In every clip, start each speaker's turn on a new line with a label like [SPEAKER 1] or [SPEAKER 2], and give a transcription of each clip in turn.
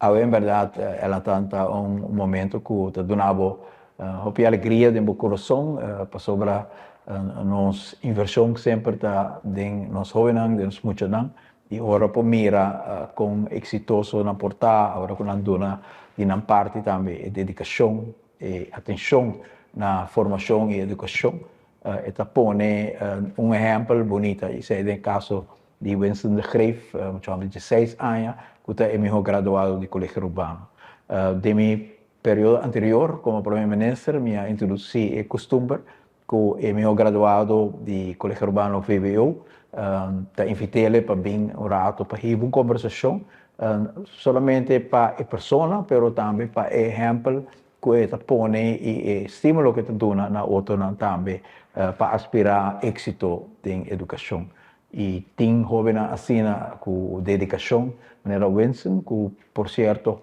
[SPEAKER 1] Ahora en verdad, ela tanta un momento que te donavo hopi alegria de meu coração para sobre nos inversão sempre tá den nos jovens den nos muitos e ora por mira com exitoso na porta agora com anduna di nan parte também dedicação e atenção na formação e educação e pone um exemplo bonito e se é caso de Winston de Greef, de 16 anos, que é meu graduado de colégio urbano. De meu período anterior, como primeiro-ministro, me introduzi o costume que é meu graduado de colégio urbano VWO, invitei-lhe para vir um rato para ter uma conversação, solamente para a pessoa, mas também para o exemplo que ele põe e o estímulo que ele dá na outra também, para aspirar a êxito em educação. E tem jovens assim com dedicação, maneira Winston, que por certo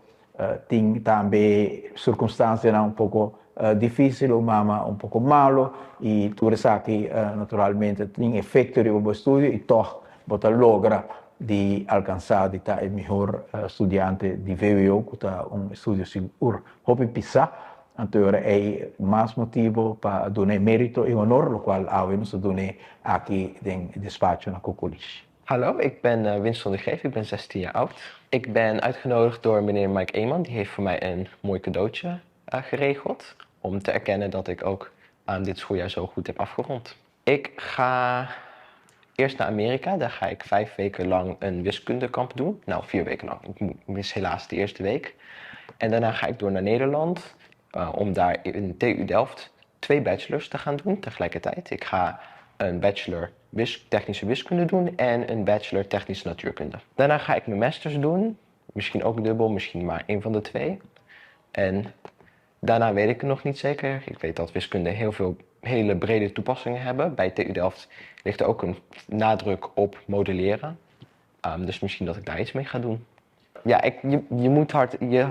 [SPEAKER 1] tem também circunstâncias um pouco difíceis, mas um pouco malo, e tudo isso aqui naturalmente tem efeito de um estudo e toch você logra de alcançar de estar o melhor estudante de VWO, que está estudo seguro. Hope pisar. Então, é mais motivo para dar mérito e honor, o qual we doen aqui in despacho na Cocolis.
[SPEAKER 2] Hallo, ik ben Winston de Greef, ik ben 16 jaar oud. Ik ben uitgenodigd door meneer Mike Eeman, die heeft voor mij een mooi cadeautje geregeld. Om te erkennen dat ik ook dit schooljaar zo goed heb afgerond. Ik ga eerst naar Amerika, daar ga ik 5 weken lang een wiskundekamp doen. Nou, 4 weken lang, ik mis helaas de eerste week. En daarna ga ik door naar Nederland. Om daar in TU Delft 2 bachelors te gaan doen tegelijkertijd. Ik ga een bachelor technische wiskunde doen en een bachelor technische natuurkunde. Daarna ga ik mijn masters doen, misschien ook dubbel, misschien maar 1 van de 2. En daarna weet ik het nog niet zeker. Ik weet dat wiskunde heel veel hele brede toepassingen hebben. Bij TU Delft ligt er ook een nadruk op modelleren. Dus misschien dat ik daar iets mee ga doen. Ja, je moet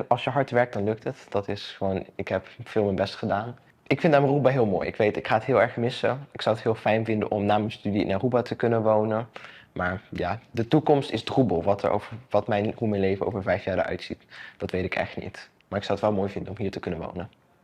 [SPEAKER 2] als je hard werkt, dan lukt het. Dat is gewoon, ik heb veel mijn best gedaan. Ik vind Aruba heel mooi. Ik weet, ik ga het heel erg missen. Ik zou het heel fijn vinden om na mijn studie in Aruba te kunnen wonen. Maar ja, de toekomst is troebel. Hoe mijn leven over 5 jaar eruit ziet, dat weet ik echt niet. Maar ik zou het wel mooi vinden om hier te kunnen wonen.